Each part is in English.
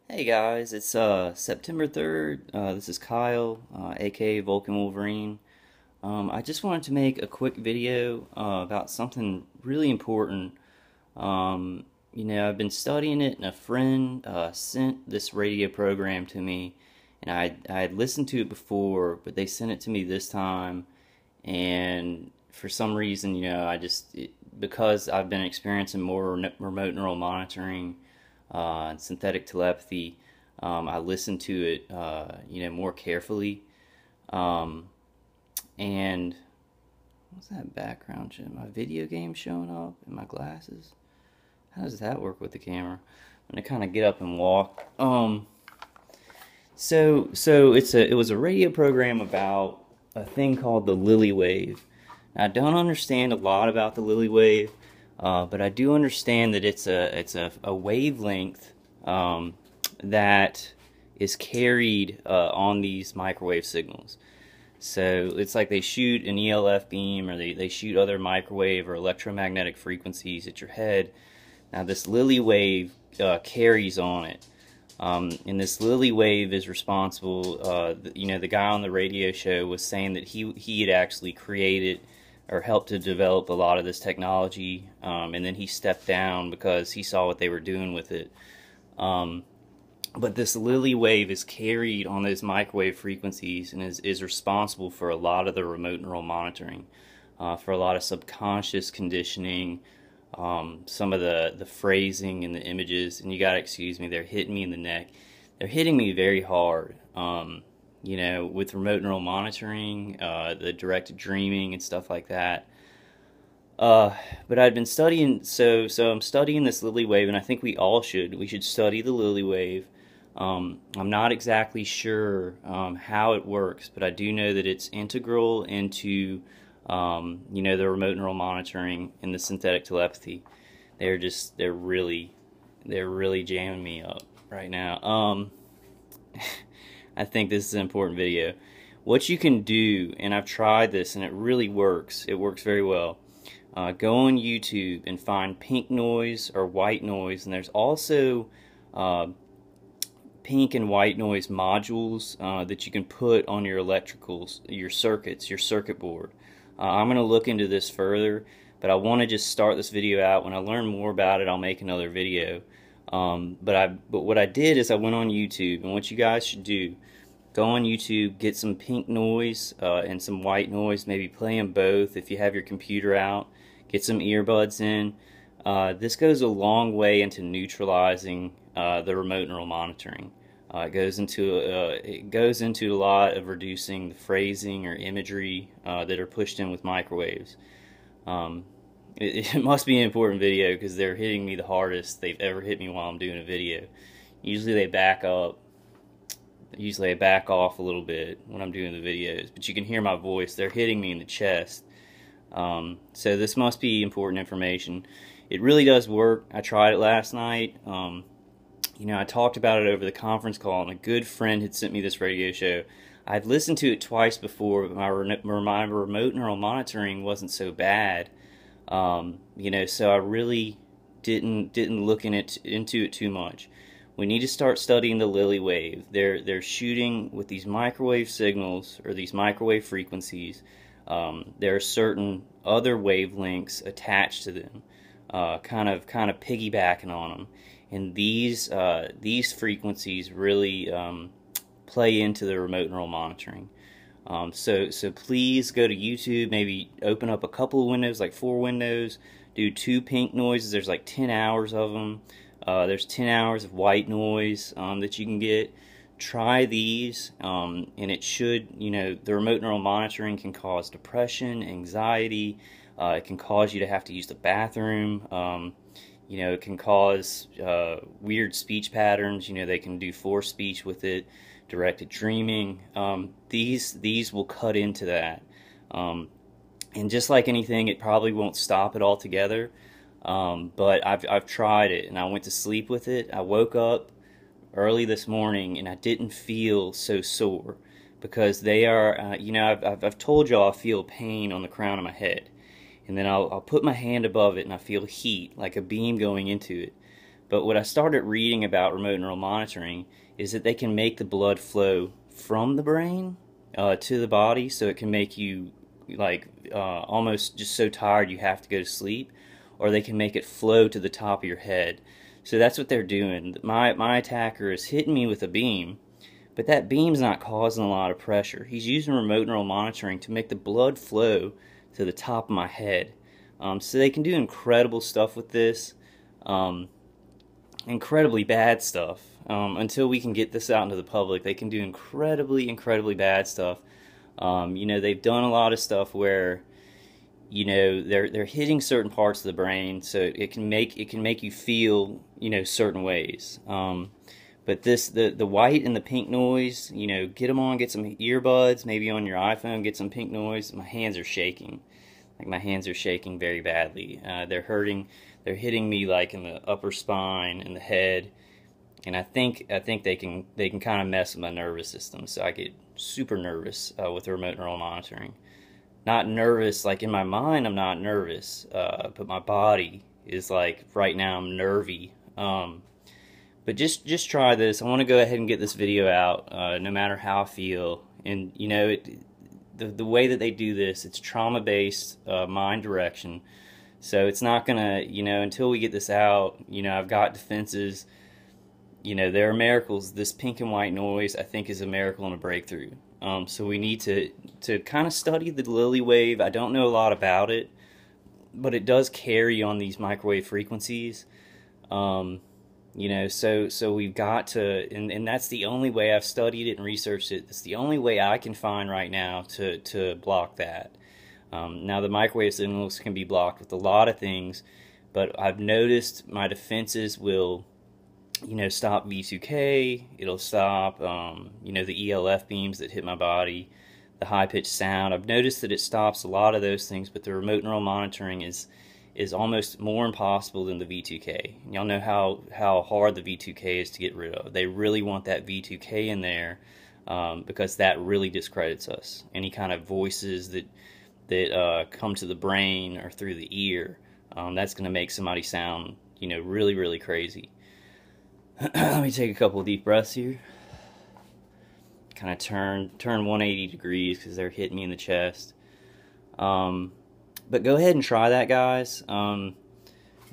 Hey guys, it's September 3rd. This is Kyle, aka Vulcan Wolverine. I just wanted to make a quick video about something really important. I've been studying it, and a friend sent this radio program to me, and I had listened to it before, but they sent it to me this time, and for some reason, because I've been experiencing more remote neural monitoring and synthetic telepathy, I listened to it, more carefully. Um, and what's that background shit? My video game showing up in my glasses? How does that work with the camera? I'm gonna kind of get up and walk. It was a radio program about a thing called the Lilly wave. Now, I don't understand a lot about the Lilly wave, but I do understand that it's a wavelength that is carried on these microwave signals. So it's like they shoot an ELF beam, or they shoot other microwave or electromagnetic frequencies at your head. Now this Lilly wave carries on it. And this Lilly wave is responsible, the guy on the radio show was saying that he had actually created or helped to develop a lot of this technology, and then he stepped down because he saw what they were doing with it. But this Lilly wave is carried on those microwave frequencies and is responsible for a lot of the remote neural monitoring, for a lot of subconscious conditioning, some of the phrasing and the images. And you gotta excuse me, they're hitting me in the neck. They're hitting me very hard. With remote neural monitoring, the directed dreaming and stuff like that. But I'd been studying, so I'm studying this Lilly wave, and I think we all should. We should study the Lilly wave. I'm not exactly sure how it works, but I do know that it's integral into the remote neural monitoring and the synthetic telepathy. They're really jamming me up right now. I think this is an important video. What you can do, and I've tried this and it really works. It works very well. Go on YouTube and find pink noise or white noise, and there's also pink and white noise modules that you can put on your electricals, your circuits, your circuit board. I'm going to look into this further, but I want to just start this video out. When I learn more about it, I'll make another video. But what I did is I went on YouTube, and what you guys should do, go on YouTube, get some pink noise and some white noise, maybe play them both if you have your computer out, get some earbuds in. This goes a long way into neutralizing the remote neural monitoring. It goes into a lot of reducing the phrasing or imagery that are pushed in with microwaves. It must be an important video because they're hitting me the hardest they've ever hit me while I'm doing a video. Usually they back up. Usually I back off a little bit when I'm doing the videos, but you can hear my voice. They're hitting me in the chest. So this must be important information. It really does work. I tried it last night. I talked about it over the conference call, and a good friend had sent me this radio show. I'd listened to it twice before, but my remote neural monitoring wasn't so bad. So I really didn't look into it too much. We need to start studying the Lilly wave. They're shooting with these microwave signals, or these microwave frequencies. There are certain other wavelengths attached to them, kind of piggybacking on them, and these frequencies really play into the remote neural monitoring. So please go to YouTube, maybe open up a couple of windows, like 4 windows, do 2 pink noises. There's like 10 hours of them. There's 10 hours of white noise that you can get. Try these, and it should, the remote neural monitoring can cause depression, anxiety. It can cause you to have to use the bathroom. It can cause weird speech patterns. They can do forced speech with it, directed dreaming. These will cut into that. And just like anything, it probably won't stop it altogether. But I've tried it, and I went to sleep with it. I woke up early this morning, and I didn't feel so sore, because they are, I've told y'all I feel pain on the crown of my head, and then I'll put my hand above it, and I feel heat, like a beam going into it. But what I started reading about remote neural monitoring is that they can make the blood flow from the brain to the body, so it can make you like almost just so tired you have to go to sleep, or they can make it flow to the top of your head. So that's what they're doing. My attacker is hitting me with a beam, but that beam's not causing a lot of pressure. He's using remote neural monitoring to make the blood flow to the top of my head. So they can do incredible stuff with this, incredibly bad stuff. Until we can get this out into the public, they can do incredibly bad stuff. You know, they've done a lot of stuff where, you know, they're hitting certain parts of the brain, so it can make you feel, you know, certain ways. But the white and the pink noise, you know, get them on, get some earbuds, maybe on your iPhone, get some pink noise. My hands are shaking. Like, my hands are shaking very badly. They're hurting. They're hitting me like in the upper spine and the head, and I think they can kind of mess with my nervous system. So I get super nervous with the remote neural monitoring. Not nervous like in my mind. I'm not nervous, but my body is like right now I'm nervy. But just try this. I want to go ahead and get this video out, no matter how I feel. And you know, the way that they do this, it's trauma-based mind direction. So it's not gonna, you know, until we get this out, you know, I've got defenses. You know, there are miracles. This pink and white noise, I think, is a miracle and a breakthrough. So we need to kind of study the Lilly wave. I don't know a lot about it, but it does carry on these microwave frequencies. You know, so we've got to, and that's the only way. I've studied it and researched it. It's the only way I can find right now to block that. Now the microwave signals can be blocked with a lot of things, but I've noticed my defenses will, you know, stop V2K. It'll stop, you know, the ELF beams that hit my body, the high-pitched sound. I've noticed that it stops a lot of those things, but the remote neural monitoring is almost more impossible than the V2K. Y'all know how hard the V2K is to get rid of. They really want that V2K in there because that really discredits us. Any kind of voices that come to the brain or through the ear, that's going to make somebody sound, you know, really crazy. Let me take a couple of deep breaths here. Kind of turn 180 degrees because they're hitting me in the chest. But go ahead and try that, guys. I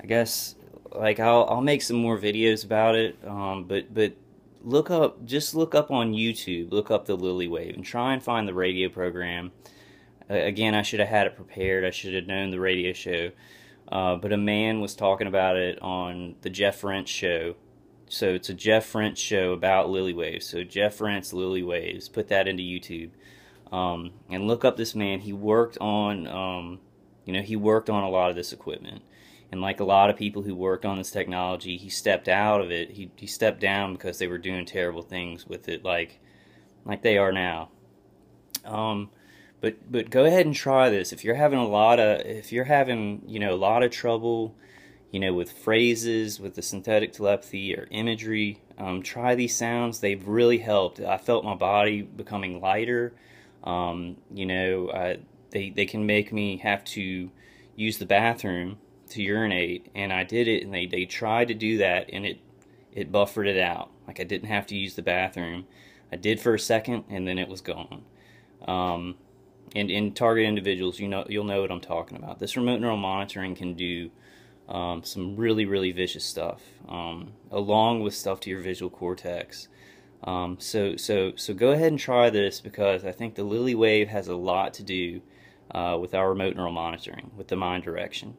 guess, like, I'll make some more videos about it. But look up on YouTube. Look up the Lilly wave and try and find the radio program. Again, I should have had it prepared. I should have known the radio show. But a man was talking about it on the Jeff Rense show. So it's a Jeff Rense show about Lilly waves. So Jeff Rense Lilly waves. Put that into YouTube. And look up this man. He worked on, you know, he worked on a lot of this equipment. And like a lot of people who worked on this technology, he stepped out of it. He stepped down because they were doing terrible things with it, like they are now. But go ahead and try this. If you're having you know, a lot of trouble, you know, with phrases, with the synthetic telepathy or imagery, try these sounds. They've really helped. I felt my body becoming lighter. You know, they can make me have to use the bathroom to urinate, and I did it, and they tried to do that, and it buffered it out. Like, I didn't have to use the bathroom. I did for a second, and then it was gone. And in target individuals, you'll know what I'm talking about. This remote neural monitoring can do some really vicious stuff, along with stuff to your visual cortex. So go ahead and try this, because I think the Lilly wave has a lot to do with our remote neural monitoring, with the mind direction.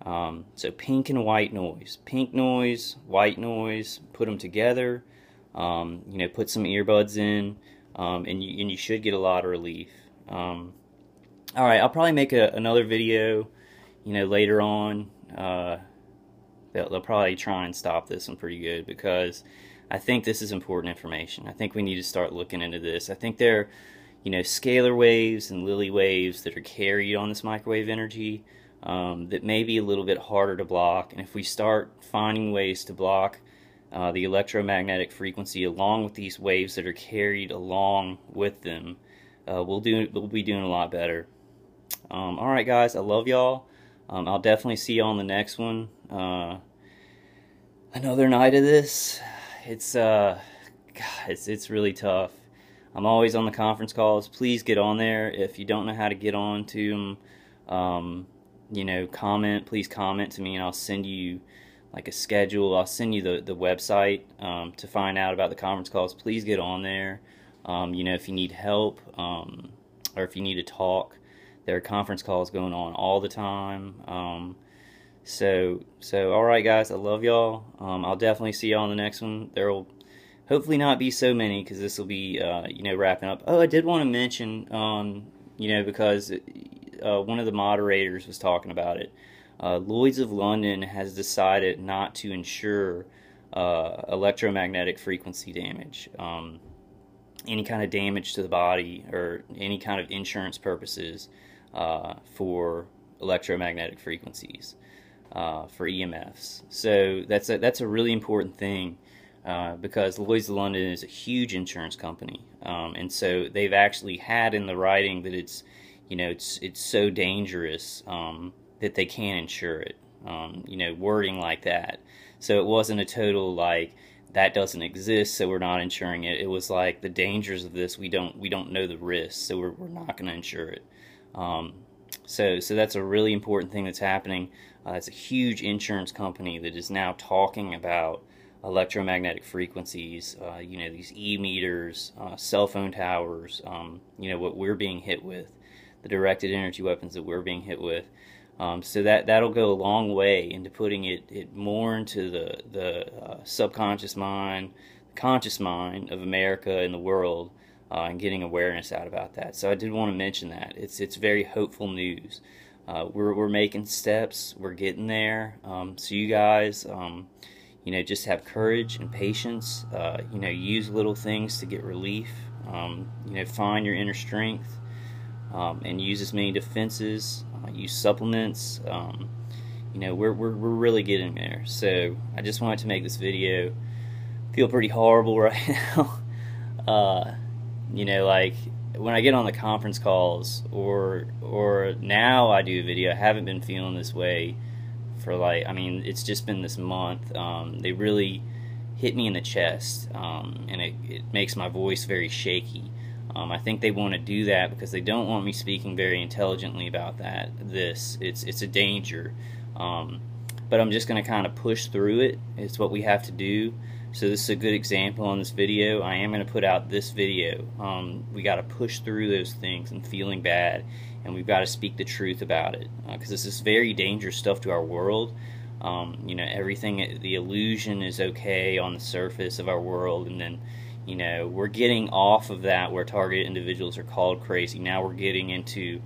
So pink and white noise, pink noise, white noise, put them together. You know, put some earbuds in, and you should get a lot of relief. All right, I'll probably make another video, you know, later on. They'll probably try and stop this one pretty good, because I think this is important information. I think we need to start looking into this. I think there are, you know, scalar waves and Lilly waves that are carried on this microwave energy that may be a little bit harder to block. And if we start finding ways to block the electromagnetic frequency along with these waves that are carried along with them, we'll be doing a lot better. Alright guys, I love y'all. I'll definitely see y'all on the next one. another night of this. It's God, it's really tough. I'm always on the conference calls. Please get on there. If you don't know how to get on to them, comment. Please comment to me, and I'll send you like a schedule. I'll send you the website to find out about the conference calls. Please get on there. If you need help or if you need to talk, there are conference calls going on all the time. So all right, guys, I love y'all. I'll definitely see y'all on the next one. There'll hopefully not be so many, because this will be wrapping up. Oh, I did want to mention, because one of the moderators was talking about it. Lloyd's of London has decided not to insure electromagnetic frequency damage, any kind of damage to the body, or any kind of insurance purposes for electromagnetic frequencies, for EMFs. So that's a really important thing. Because Lloyd's of London is a huge insurance company, and so they've actually had in the writing that it's so dangerous that they can't insure it. Wording like that. So it wasn't a total like that doesn't exist, so we're not insuring it. It was like the dangers of this, we don't know the risks, so we're not going to insure it. So that's a really important thing that's happening. It's a huge insurance company that is now talking about electromagnetic frequencies, these e-meters, cell phone towers, what we're being hit with, the directed energy weapons that we're being hit with. So that'll go a long way into putting it more into the subconscious mind, conscious mind of America and the world, and getting awareness out about that. So I did want to mention that. It's very hopeful news. We're making steps. We're getting there. So you guys, just have courage and patience. Use little things to get relief. Find your inner strength, and use as many defenses. Use supplements. We're really getting there. So I just wanted to make this video. Feel pretty horrible right now. Like when I get on the conference calls, or now I do a video, I haven't been feeling this way for it's just been this month. They really hit me in the chest, and it makes my voice very shaky. I think they want to do that because they don't want me speaking very intelligently about it's a danger. But I'm just going to kind of push through it. It's what we have to do. So this is a good example on this video. I am going to put out this video. We got to push through those things and feeling bad, and we've got to speak the truth about it, because this is very dangerous stuff to our world. Everything, the illusion is okay on the surface of our world, and then we're getting off of that where targeted individuals are called crazy. Now we're getting into,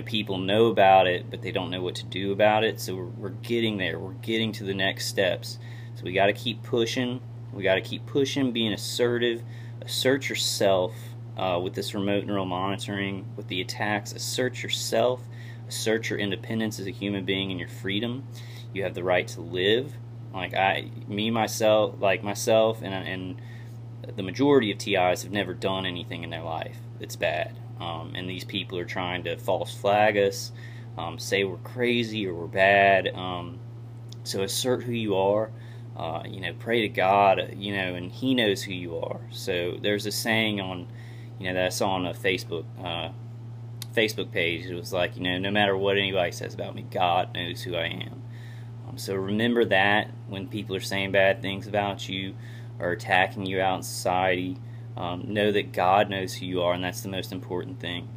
people know about it, but they don't know what to do about it. So we're getting there. We're getting to the next steps. So we got to keep pushing. We got to keep pushing, being assertive. Assert yourself with this remote neural monitoring, with the attacks. Assert yourself. Assert your independence as a human being and your freedom. You have the right to live. Myself, and the majority of TIs have never done anything in their life that's bad. And these people are trying to false flag us, say we're crazy or we're bad. So assert who you are. Pray to God, and He knows who you are. So there's a saying on, that I saw on a Facebook page. It was like, no matter what anybody says about me, God knows who I am. So remember that when people are saying bad things about you or attacking you out in society, know that God knows who you are, and that's the most important thing.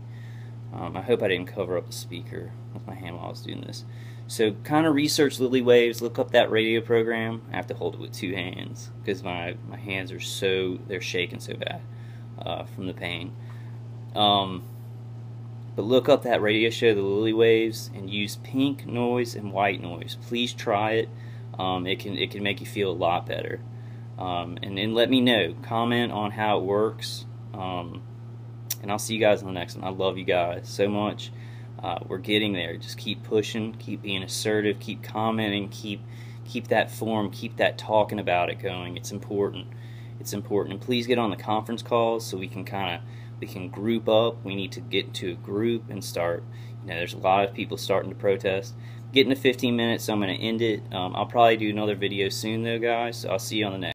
I hope I didn't cover up the speaker with my hand while I was doing this. So kind of research Lilly waves, look up that radio program. I have to hold it with two hands because my hands are they're shaking so bad from the pain. But look up that radio show, the Lilly waves, and use pink noise and white noise. Please try it. It can make you feel a lot better. And then let me know. Comment on how it works. And I'll see you guys on the next one. I love you guys so much. We're getting there. Just keep pushing, keep being assertive, keep commenting, keep that forum, keep that talking about it going. It's important. It's important. And please get on the conference calls so we can group up. We need to get into a group and start, Now, there's a lot of people starting to protest. Getting to 15 minutes, so I'm going to end it. I'll probably do another video soon, though, guys. So I'll see you on the next.